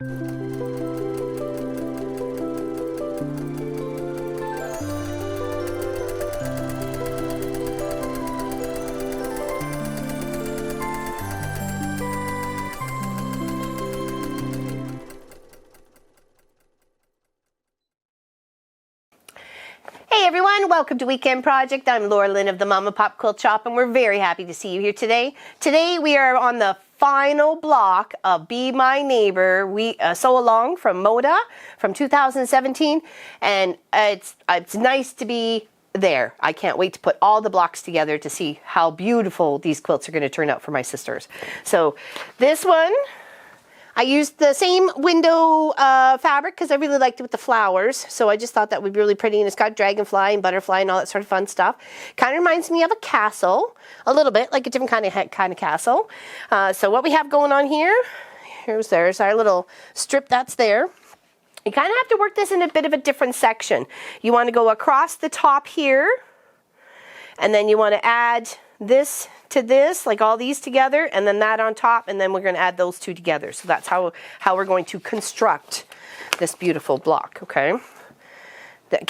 Hey everyone, welcome to Weekend Project. I'm Laura Lynn of the Mama Pop Quilt Shop, and we're very happy to see you here today. Today we are on the final block of Be My Neighbor Sew Along from Moda from 2017, and it's nice to be there. I can't wait to put all the blocks together to see how beautiful these quilts are going to turn out for my sisters. So this one, I used the same window fabric because I really liked it with the flowers. So I just thought that would be really pretty. And it's got dragonfly and butterfly and all that sort of fun stuff. Kind of reminds me of a castle, a little bit, like a different kind of castle. So what we have going on here, there's our little strip that's there. You kind of have to work this in a bit of a different section. You want to go across the top here. And then you want to add this to this, like all these together, and then that on top, and then we're going to add those two together. So that's how we're going to construct this beautiful block, okay?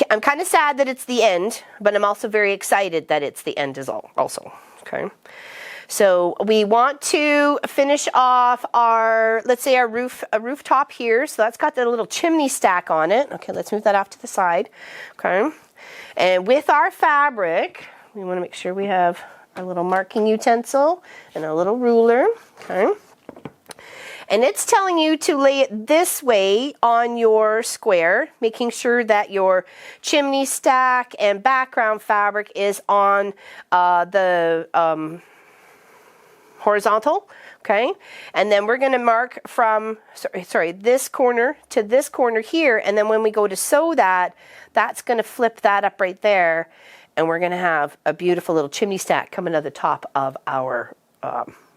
I'm kind of sad that it's the end, but I'm also very excited that it's the end also, okay? So we want to finish off our, let's say a rooftop here. So that's got the little chimney stack on it. Okay, let's move that off to the side, okay? And with our fabric, we want to make sure we have a little marking utensil and a little ruler, okay? And it's telling you to lay it this way on your square, making sure that your chimney stack and background fabric is on the horizontal, okay? And then we're going to mark from, this corner to this corner here, and then when we go to sew that, that's going to flip that up right there. And we're going to have a beautiful little chimney stack coming to the top of our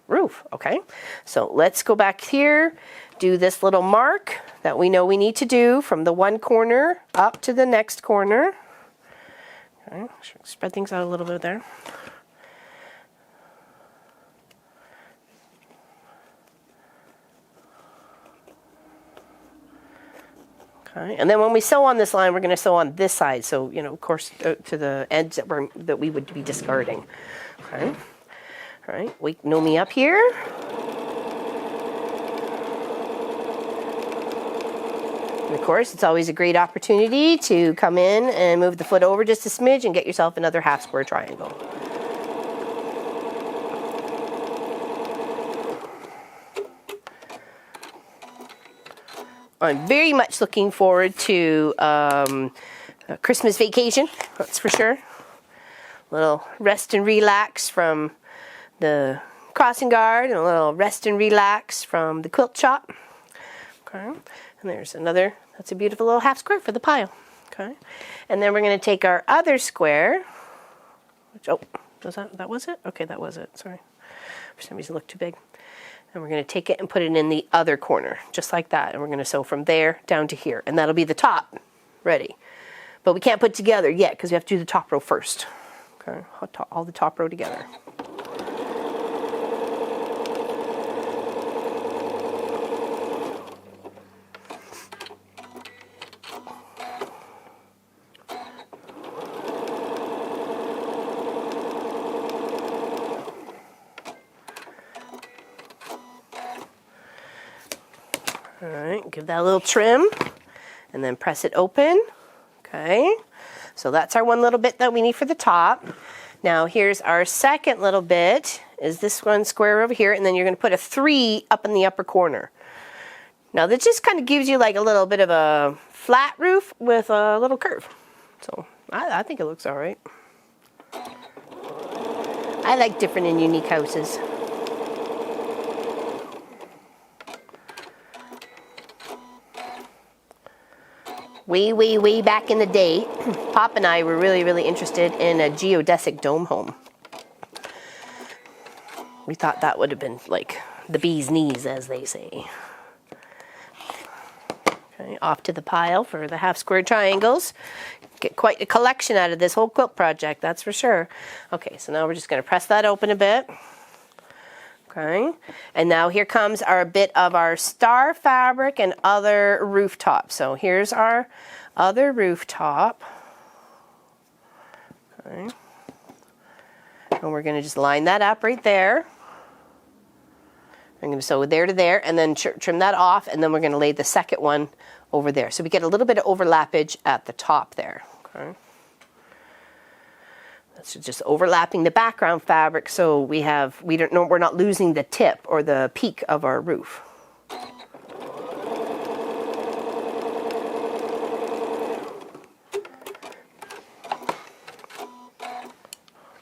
roof, okay? So let's go back here, do this little mark that we know we need to do from the one corner up to the next corner. Okay, spread things out a little bit there. Okay. And then when we sew on this line, we're going to sew on this side. So, you know, of course, to the ends that we would be discarding. Okay. All right. Wake Nomi up here. And of course, it's always a great opportunity to come in and move the foot over just a smidge and get yourself another half square triangle. I'm very much looking forward to Christmas vacation, that's for sure. A little rest and relax from the crossing guard, and a little rest and relax from the quilt shop. Okay, and there's another, that's a beautiful little half square for the pile. Okay, and then we're going to take our other square, which, oh, that was it? Okay, that was it, sorry. For some reason it looked too big. And we're going to take it and put it in the other corner, just like that. And we're going to sew from there down to here. And that'll be the top ready. But we can't put it together yet because we have to do the top row first. Okay, all the top row together. All right, give that a little trim and then press it open. Okay, so that's our one little bit that we need for the top. Now here's our second little bit, is this one square over here, and then you're going to put a 3 up in the upper corner. Now that just kind of gives you like a little bit of a flat roof with a little curve. So I think it looks all right. I like different and unique houses. Way back in the day, Pop and I were really interested in a geodesic dome home. We thought that would have been like the bee's knees, as they say. Okay, off to the pile for the half square triangles. Get quite a collection out of this whole quilt project, that's for sure. Okay, so now we're just going to press that open a bit. Okay, and now here comes our bit of our star fabric and other rooftop. So here's our other rooftop. Okay, and we're going to just line that up right there. I'm going to sew there to there and then trim that off, and then we're going to lay the second one over there. So we get a little bit of overlappage at the top there. Okay. That's just overlapping the background fabric, so we're not losing the tip or the peak of our roof.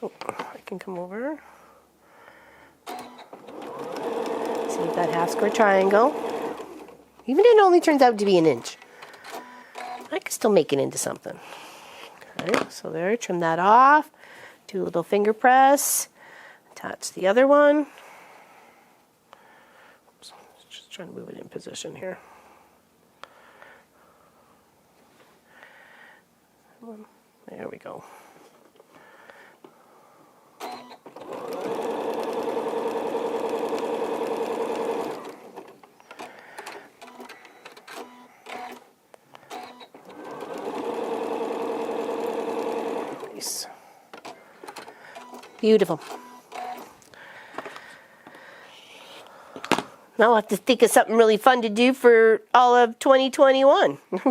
Oh, I can come over. See that half square triangle. Even if it only turns out to be an inch, I can still make it into something. Okay, so there, trim that off. Do a little finger press. Attach the other one. Oops, just trying to move it in position here. There we go. Nice. Beautiful. Now I'll have to think of something really fun to do for all of 2021. All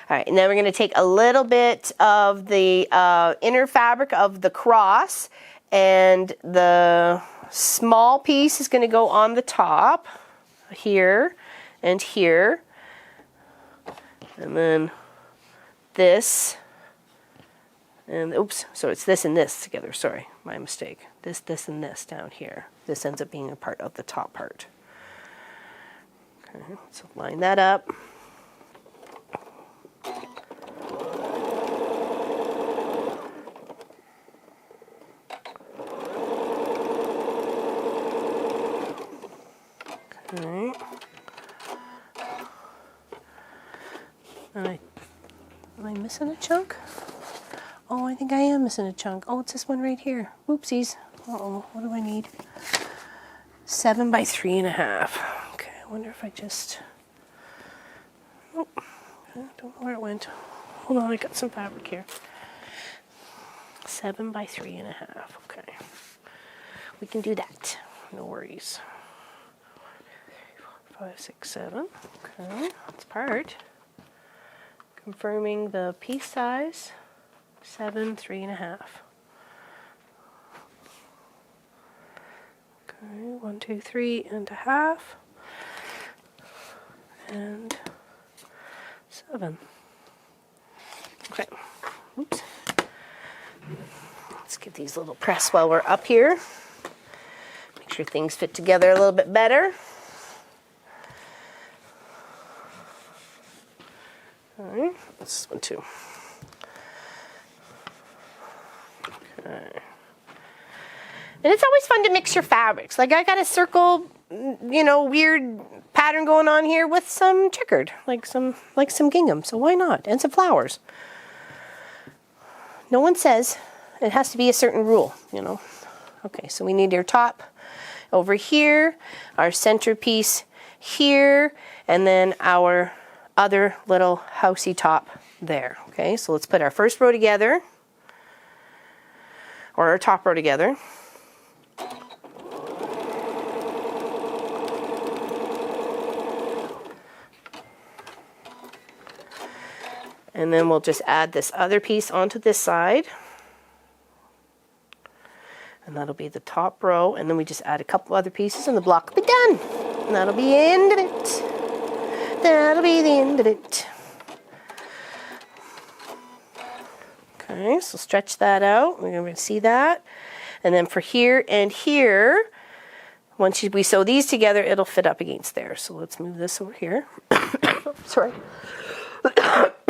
right, and then we're going to take a little bit of the inner fabric of the cross, and the small piece is going to go on the top here and here, and then this, and oops, so it's this and this together, sorry, my mistake. This, and this down here. This ends up being a part of the top part. Okay, so line that up. Okay. Am I missing a chunk? Oh, I think I am missing a chunk. Oh, it's this one right here. Oopsies. Uh-oh, what do I need? 7 by 3.5. Okay, I wonder if I just... Oh, I don't know where it went. Hold on, I got some fabric here. 7 by 3.5. Okay. We can do that. No worries. 5, 6, 7. Okay, that's part. Confirming the piece size. 7, 3.5. Okay, 1, 2, 3.5. And 7. Okay. Oops. Let's get these a little pressed while we're up here. Make sure things fit together a little bit better. All right, this one too. Okay. And it's always fun to mix your fabrics. Like I got a circle, weird pattern going on here with some checkered, like some gingham. So why not? And some flowers. No one says it has to be a certain rule, Okay, so we need our top over here, our centerpiece here, and then our other little housey top there. Okay, so let's put our first row together, or our top row together. And then we'll just add this other piece onto this side. And that'll be the top row. And then we just add a couple other pieces and the block will be done. And that'll be the end of it. That'll be the end of it. Okay, so stretch that out. We're going to see that. And then for here and here, once we sew these together, it'll fit up against there. So let's move this over here. Sorry.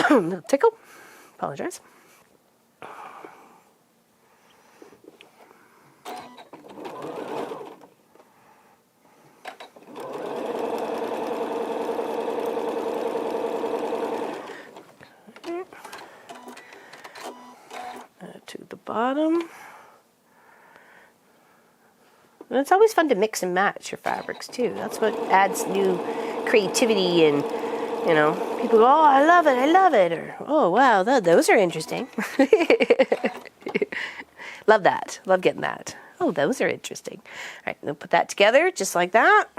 Little tickle. Apologize. Add to the bottom. And it's always fun to mix and match your fabrics too. That's what adds new creativity, and you know, people go, oh, I love it, or oh wow, those are interesting. Love that. Love getting that. Oh, those are interesting. All right, we'll put that together just like that.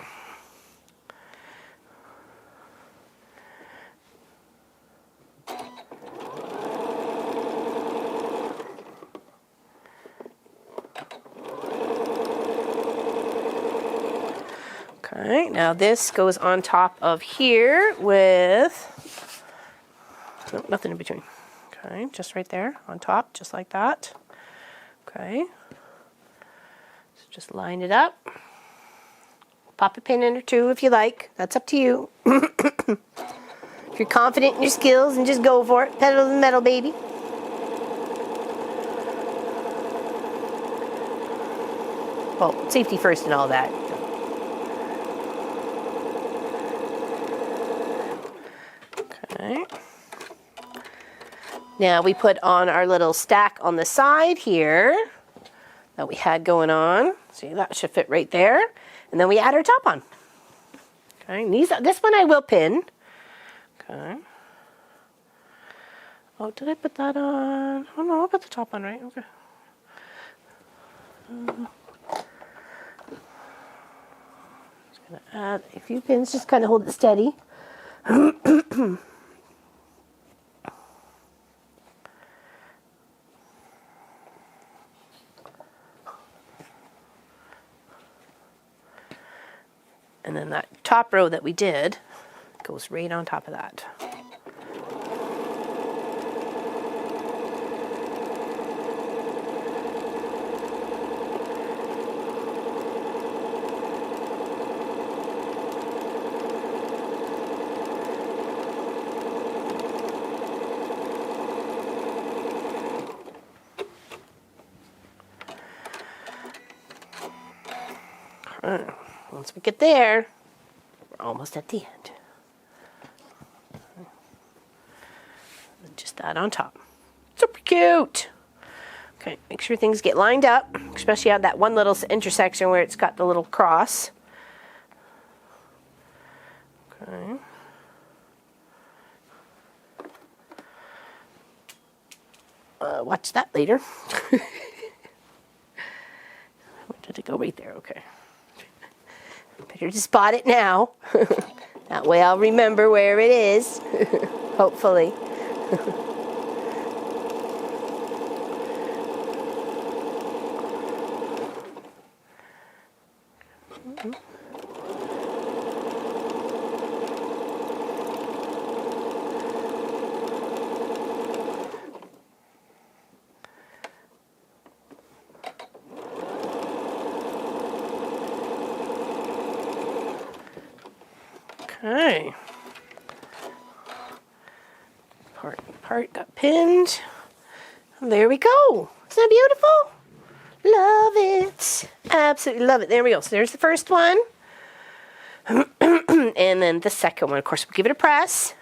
Okay, now this goes on top of here with, no, nothing in between. Okay, just right there on top, just like that. Okay, so just line it up. Pop a pin in or two if you like. That's up to you. If you're confident in your skills, and just go for it. Pedal to the metal, baby. Well, safety first and all that. Okay. Now we put on our little stack on the side here that we had going on. See, that should fit right there. And then we add our top on. Okay, and this one I will pin. Okay. Oh, did I put that on? Oh no, I'll put the top on, right? Okay. Just gonna add a few pins, just kind of hold it steady. And then that top row that we did goes right on top of that. Once we get there, we're almost at the end. Just that on top. Super cute. Okay, make sure things get lined up, especially at that one little intersection where it's got the little cross. Okay. Watch that later. Where did it go? Right there, okay. Better to spot it now. That way I'll remember where it is, hopefully. Okay. Part got pinned. And there we go. Isn't that beautiful? Love it. Absolutely love it. There we go. So there's the first one. And then the second one, of course, we'll give it a press.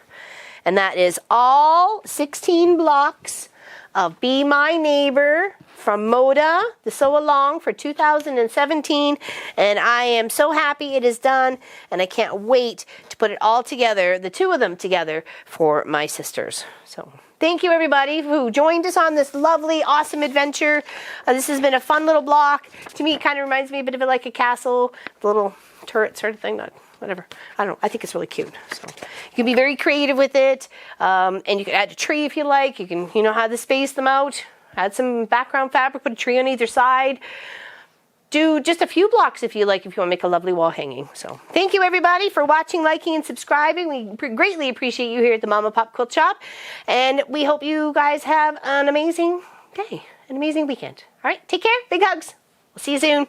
And that is all 16 blocks of Be My Neighbor from Moda, the Sew Along for 2017. And I am so happy it is done, and I can't wait to put it all together, the two of them together, for my sisters. So thank you everybody who joined us on this lovely, awesome adventure. This has been a fun little block. To me, it kind of reminds me a bit of like a castle, the little turret sort of thing. Whatever. I don't know. I think it's really cute. So you can be very creative with it. And you can add a tree if you like. You can, how to space them out. Add some background fabric, put a tree on either side. Do just a few blocks if you like, if you want to make a lovely wall hanging. So thank you everybody for watching, liking, and subscribing. We greatly appreciate you here at the Mama Pop Quilt Shop. And we hope you guys have an amazing day, an amazing weekend. All right, take care. Big hugs. We'll see you soon.